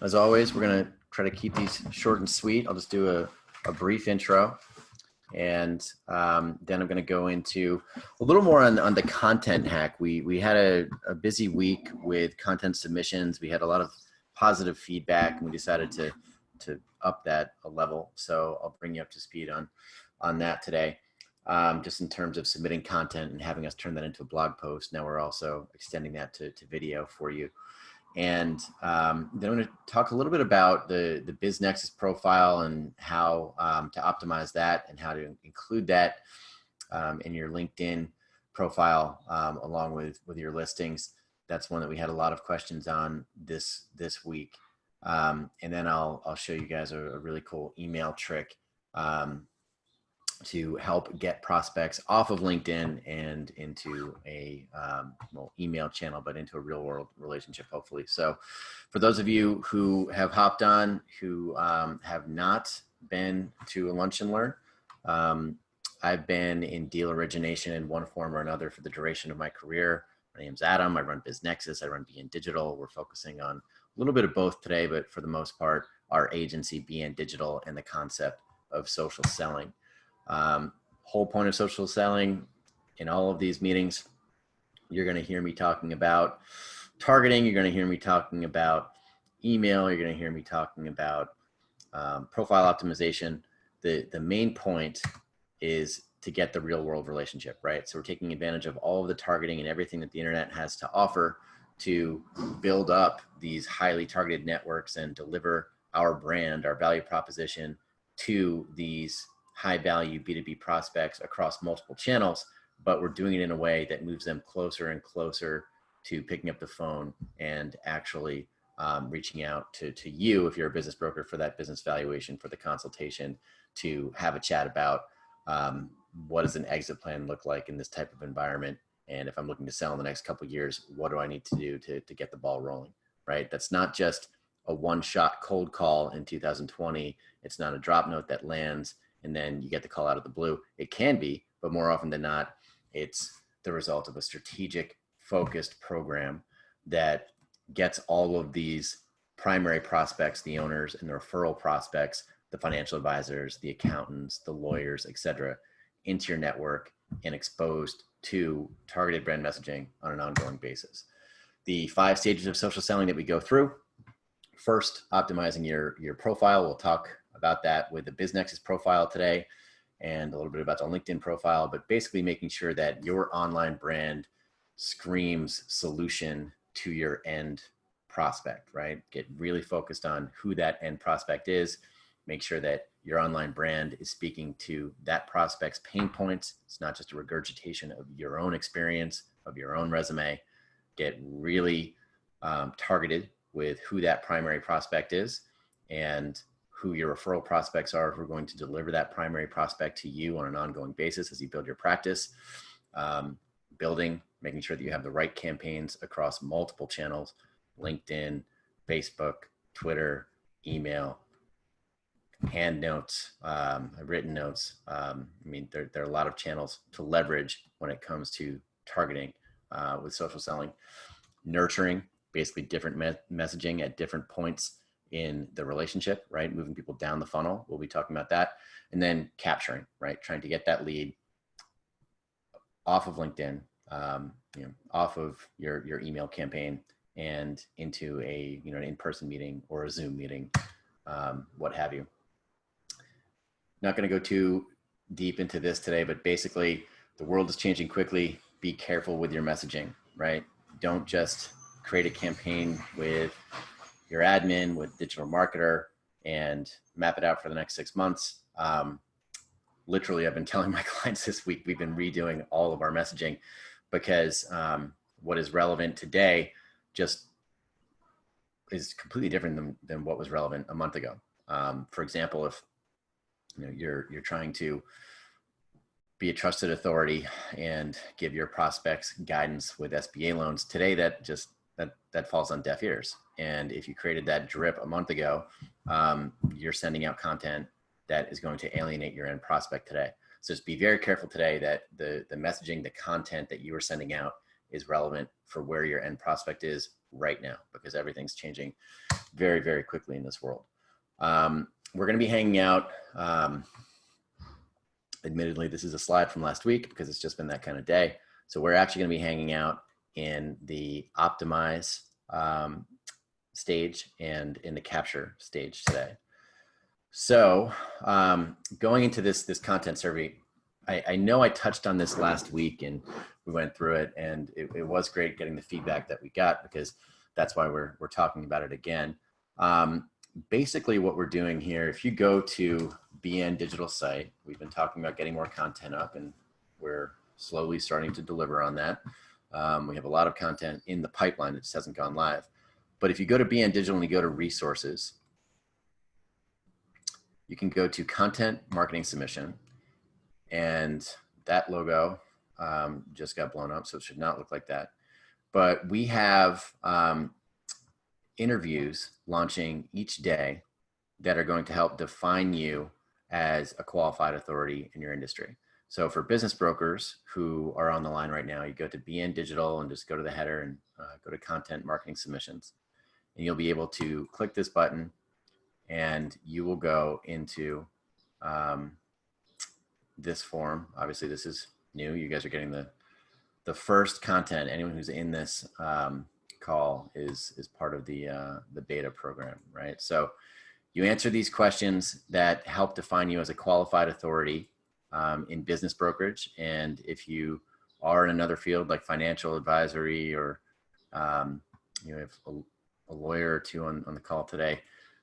As always, we're going to try to keep these short and sweet. I'll just do a brief intro, and then I'm going to go into a little more on the content hack. We had a busy week with content submissions. We had a lot of positive feedback, and we decided to up that a level. So I'll bring you up to speed on that today. Just in terms of submitting content and having us turn that into a blog post. Now we're also extending that to video for you. And then I'm going to talk a little bit about the BizNexus profile and how to optimize that and how to include that in your LinkedIn profile along with your listings. That's one that we had a lot of questions on this week. And then I'll show you guys a really cool email trick to help get prospects off of LinkedIn and into a email channel, but into a real world relationship, hopefully. So for those of you who have hopped on, who have not been to a Lunch and Learn, I've been in deal origination in one form or another for the duration of my career. My name's Adam. I run BizNexus. I run BN.Digital. We're focusing on a little bit of both today, but for the most part, our agency, BN.Digital, and the concept of social selling. Whole point of social selling in all of these meetings, you're going to hear me talking about targeting. You're going to hear me talking about email. You're going to hear me talking about profile optimization. The main point is to get the real world relationship, right? So we're taking advantage of all of the targeting and everything that the internet has to offer to build up these highly targeted networks and deliver our brand, our value proposition to these high value B2B prospects across multiple channels, but we're doing it in a way that moves them closer and closer to picking up the phone and actually reaching out to you if you're a business broker for that business valuation, for the consultation, to have a chat about what does an exit plan look like in this type of environment. And if I'm looking to sell in the next couple of years, what do I need to do to get the ball rolling, right? That's not just a one-shot cold call in 2020. It's not a drop note that lands and then you get the call out of the blue. It can be, but more often than not, it's the result of a strategic, focused program that gets all of these primary prospects, the owners and the referral prospects, the financial advisors, the accountants, the lawyers, et cetera, into your network and exposed to targeted brand messaging on an ongoing basis. The 5 stages of social selling that we go through. First, optimizing your profile. We'll talk about that with the BizNexus profile today and a little bit about the LinkedIn profile, but basically making sure that your online brand screams solution to your end prospect, right? Get really focused on who that end prospect is. Make sure that your online brand is speaking to that prospect's pain points. It's not just a regurgitation of your own experience, of your own resume. Get really targeted with who that primary prospect is and who your referral prospects are who are going to deliver that primary prospect to you on an ongoing basis as you build your practice. Making sure that you have the right campaigns across multiple channels, LinkedIn, Facebook, Twitter, email, hand notes, written notes. There are a lot of channels to leverage when it comes to targeting with social selling. Nurturing, basically different messaging at different points in the relationship, right? Moving people down the funnel. We'll be talking about that. And then capturing, right? Trying to get that lead off of LinkedIn, off of your email campaign and into an in-person meeting or a Zoom meeting, what have you. Not going to go too deep into this today, but basically the world is changing quickly. Be careful with your messaging, right? Don't just create a campaign with your admin, with digital marketer, and map it out for the next 6 months. Literally, I've been telling my clients this week, we've been redoing all of our messaging because what is relevant today just is completely different than what was relevant a month ago. For example, if you're trying to be a trusted authority and give your prospects guidance with SBA loans today, that falls on deaf ears. And if you created that drip a month ago, you're sending out content that is going to alienate your end prospect today. So just be very careful today that the messaging, the content that you are sending out is relevant for where your end prospect is right now, because everything's changing very, very quickly in this world. We're going to be hanging out. Admittedly, this is a slide from last week because it's just been that kind of day. So we're actually going to be hanging out in the optimize stage and in the capture stage today. So going into this content survey, I know I touched on this last week and we went through it, and it was great getting the feedback that we got, because that's why we're talking about it again. Basically what we're doing here, if you go to BN.Digital site, we've been talking about getting more content up, and we're slowly starting to deliver on that. We have a lot of content in the pipeline that just hasn't gone live. But if you go to BN.Digital and you go to resources, you can go to content marketing submission, and that logo just got blown up, so it should not look like that. But we have interviews launching each day that are going to help define you as a qualified authority in your industry. So for business brokers who are on the line right now, you go to BN.Digital and just go to the header and go to content marketing submissions, and you'll be able to click this button and you will go into this form. Obviously this is new. You guys are getting the first content. Anyone who's in this call is part of the beta program, right? So you answer these questions that help define you as a qualified authority in business brokerage. And if you are in another field like financial advisory, or you have a lawyer or two on the call today,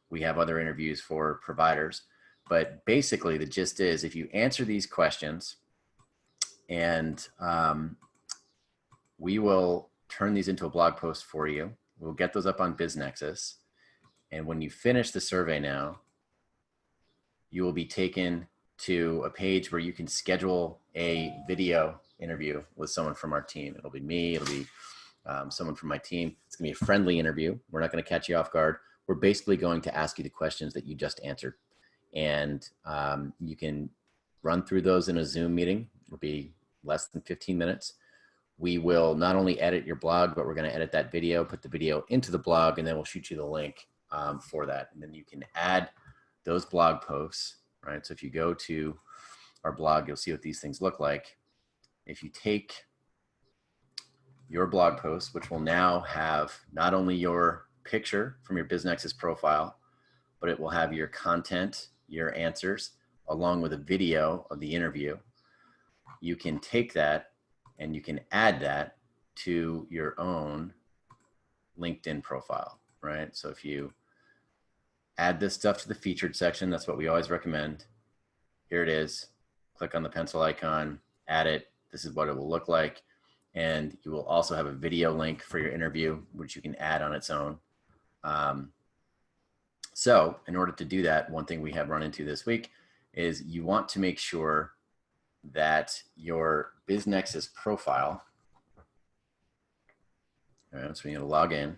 we have other interviews for providers. But basically the gist is, if you answer these questions, and we will turn these into a blog post for you. We'll get those up on BizNexus. And when you finish the survey now, you will be taken to a page where you can schedule a video interview with someone from our team. It'll be me, it'll be someone from my team. It's gonna be a friendly interview. We're not gonna catch you off guard. We're basically going to ask you the questions that you just answered. And you can run through those in a Zoom meeting. It'll be less than 15 minutes. We will not only edit your blog, but we're going to edit that video, put the video into the blog, and then we'll shoot you the link for that. And then you can add those blog posts, right? So if you go to our blog, you'll see what these things look like. If you take your blog post, which will now have not only your picture from your BizNexus profile, but it will have your content, your answers, along with a video of the interview. You can take that and you can add that to your own LinkedIn profile, right? So if you add this stuff to the featured section, that's what we always recommend. Here it is. Click on the pencil icon, add it. This is what it will look like. And you will also have a video link for your interview, which you can add on its own. So in order to do that, one thing we have run into this week is you want to make sure that your BizNexus profile, all right, so we need to log in.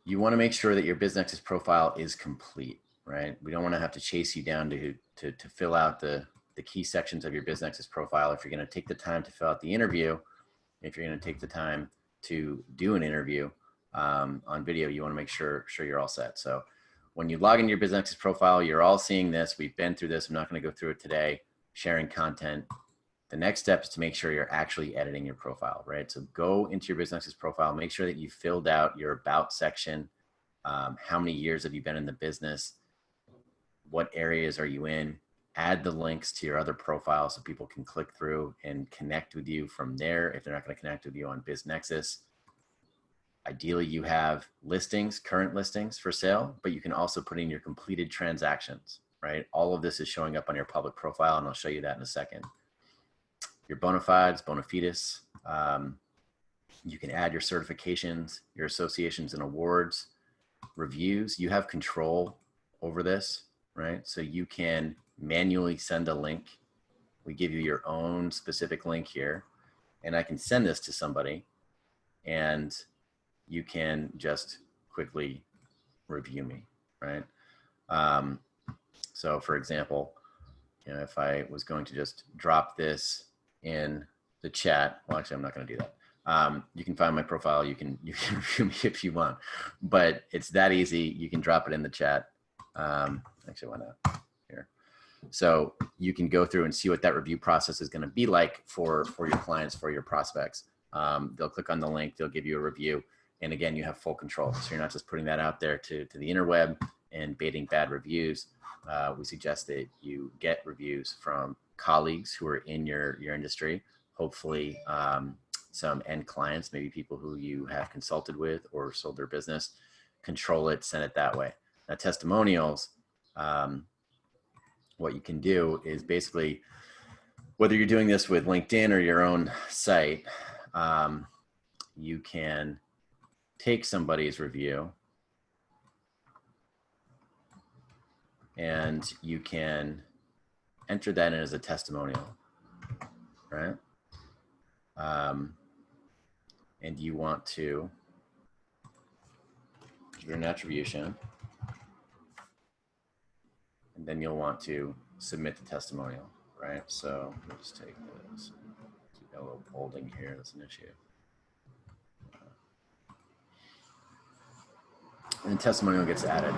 You want to make sure that your BizNexus profile is complete, right? We don't want to have to chase you down to fill out the key sections of your BizNexus profile. If you're going to take the time to fill out the interview, if you're going to take the time to do an interview on video, you want to make sure you're all set. So when you log into your BizNexus profile, you're all seeing this. We've been through this. I'm not going to go through it today. Sharing content. The next step is to make sure you're actually editing your profile, right? So go into your BizNexus profile, make sure that you filled out your about section. How many years have you been in the business? What areas are you in? Add the links to your other profiles so people can click through and connect with you from there if they're not going to connect with you on BizNexus. Ideally, you have listings, current listings for sale, but you can also put in your completed transactions, right? All of this is showing up on your public profile, and I'll show you that in a second. Your bona fides, bona fides. You can add your certifications, your associations and awards, reviews. You have control over this, right? So you can manually send a link. We give you your own specific link here, and I can send this to somebody, and you can just quickly review me, right? So for example, you know, if I was going to just drop this in the chat, well, actually, I'm not going to do that. You can find my profile. You can review me if you want, but it's that easy. You can drop it in the chat. Actually, why not? Here. So you can go through and see what that review process is going to be like for your clients, for your prospects. They'll click on the link. They'll give you a review. And again, you have full control. So you're not just putting that out there to the interweb and baiting bad reviews. We suggest that you get reviews from colleagues who are in your industry, hopefully some end clients, maybe people who you have consulted with or sold their business. Control it, send it that way. Now, testimonials, what you can do is basically, whether you're doing this with LinkedIn or your own site, you can take somebody's review and you can enter that in as a testimonial, right? And you want to give an attribution, and then you'll want to submit the testimonial, right? So let's take this, got a little bolding here, that's an issue. And the testimonial gets added.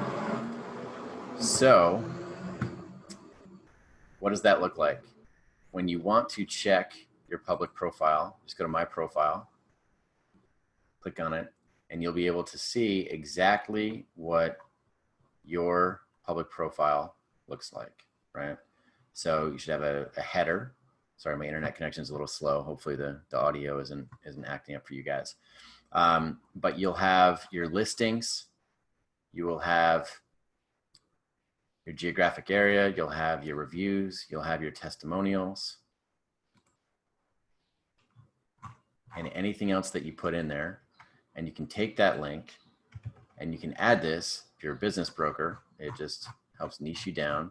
So what does that look like? When you want to check your public profile, just go to My Profile, click on it, and you'll be able to see exactly what your public profile looks like, right? So you should have a header. Sorry, my internet connection is a little slow. Hopefully the audio isn't acting up for you guys. But you'll have your listings, you will have your geographic area, you'll have your reviews, you'll have your testimonials, and anything else that you put in there. And you can take that link and you can add this. If you're a business broker, it just helps niche you down.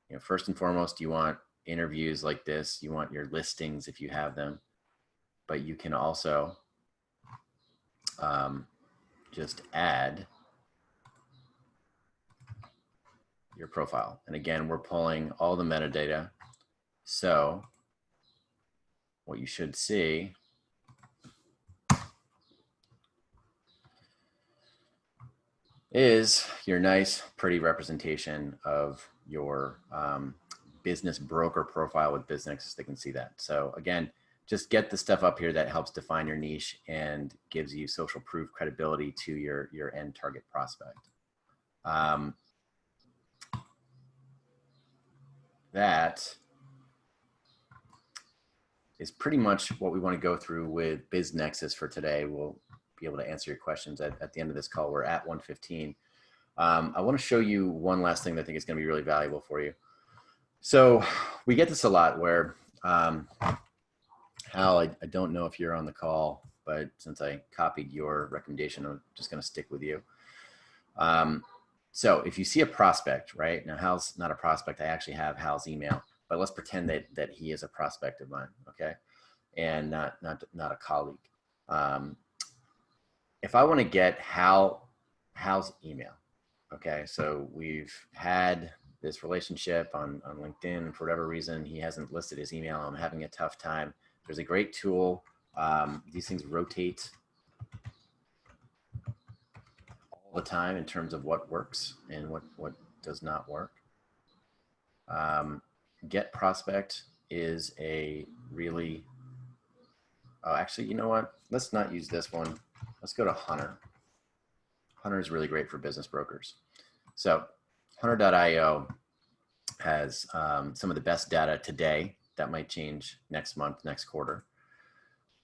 You know, first and foremost, you want interviews like this. You want your listings if you have them, but you can also just add your profile. And again, we're pulling all the metadata. So what you should see is your nice, pretty representation of your business broker profile with BizNexus. They can see that. So again, just get the stuff up here that helps define your niche and gives you social proof credibility to your end target prospect. That is pretty much what we want to go through with BizNexus for today. We'll be able to answer your questions at the end of this call. We're at 1:15. I want to show you one last thing that I think is going to be really valuable for you. So we get this a lot where, Hal, I don't know if you're on the call, but since I copied your recommendation, I'm just going to stick with you. So if you see a prospect, right? Now, Hal's not a prospect. I actually have Hal's email, but let's pretend that he is a prospect of mine, okay? And not a colleague. If I want to get Hal's email, okay? So we've had this relationship on LinkedIn, and for whatever reason, he hasn't listed his email. I'm having a tough time. There's a great tool. These things rotate all the time in terms of what works and what does not work. Get prospect is a really, oh, actually, you know what? Let's not use this one. Let's go to Hunter. Hunter is really great for business brokers. So Hunter.io has some of the best data today. That might change next month, next quarter.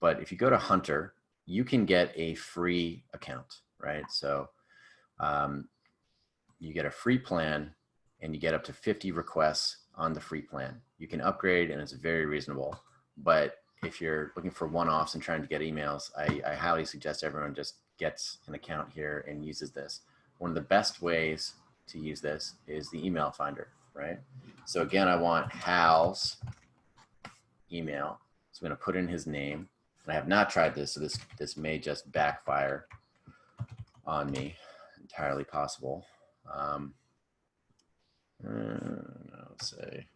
But if you go to Hunter, you can get a free account, right? So you get a free plan and you get up to 50 requests on the free plan. You can upgrade and it's very reasonable. But if you're looking for one-offs and trying to get emails, I highly suggest everyone just gets an account here and uses this. One of the best ways to use this is the email finder, right? So again, I want Hal's email. So I'm going to put in his name. And I have not tried this, so this may just backfire on me. Entirely possible. Let's say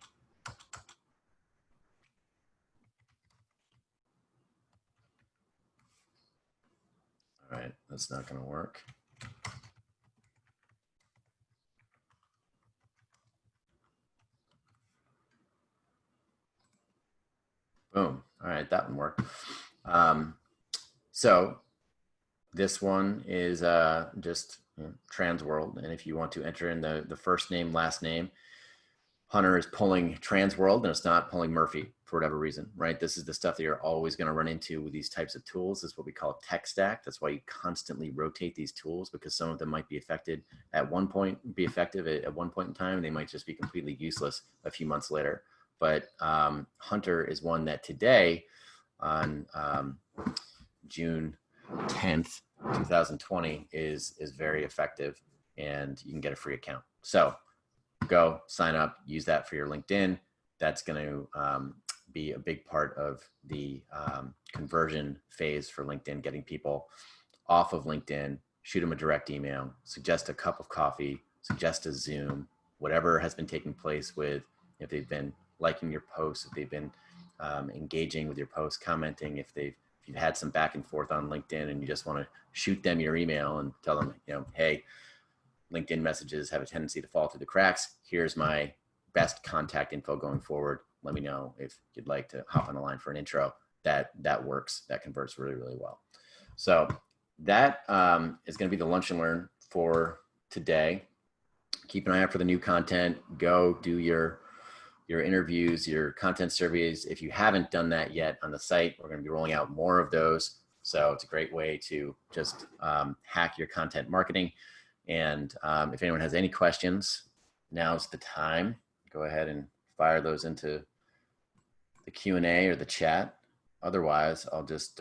that's not going to work. Boom. All right, that one worked. So this one is just trans world. And if you want to enter in the first name, last name, Hunter is pulling trans world and it's not pulling Murphy for whatever reason, right? This is the stuff that you're always going to run into with these types of tools. This is what we call a tech stack. That's why you constantly rotate these tools, because some of them might be affected at one point, be effective at one point in time, and they might just be completely useless a few months later. But Hunter is one that today on June 10th, 2020 is very effective, and you can get a free account. So go sign up, use that for your LinkedIn. That's going to be a big part of the conversion phase for LinkedIn, getting people off of LinkedIn, shoot them a direct email, suggest a cup of coffee, suggest a Zoom, whatever has been taking place with, if they've been liking your posts, if they've been engaging with your posts, commenting, if you've had some back and forth on LinkedIn and you just want to shoot them your email and tell them, hey, LinkedIn messages have a tendency to fall through the cracks. Here's my best contact info going forward. Let me know if you'd like to hop on the line for an intro. That works. That converts really, really well. So that is going to be the lunch and learn for today. Keep an eye out for the new content. Go do your interviews, your content surveys. If you haven't done that yet on the site, we're going to be rolling out more of those. So it's a great way to just hack your content marketing. And if anyone has any questions, now's the time. Go ahead and fire those into the Q&A or the chat. Otherwise, I'll just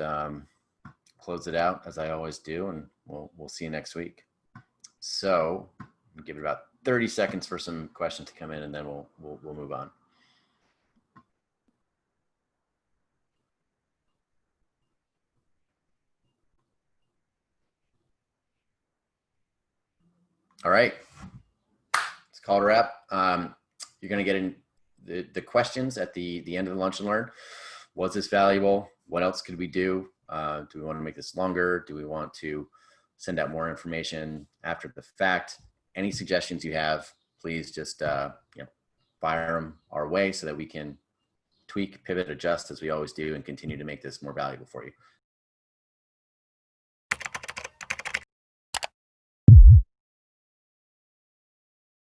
close it out as I always do, and we'll see you next week. So I'll give it about 30 seconds for some questions to come in, and then we'll move on. All right, let's call it a wrap. You're going to get in the questions at the end of the lunch and learn. Was this valuable? What else could we do? Do we want to make this longer? Do we want to send out more information after the fact? Any suggestions you have, please just fire them our way so that we can tweak, pivot, adjust as we always do, and continue to make this more valuable for you.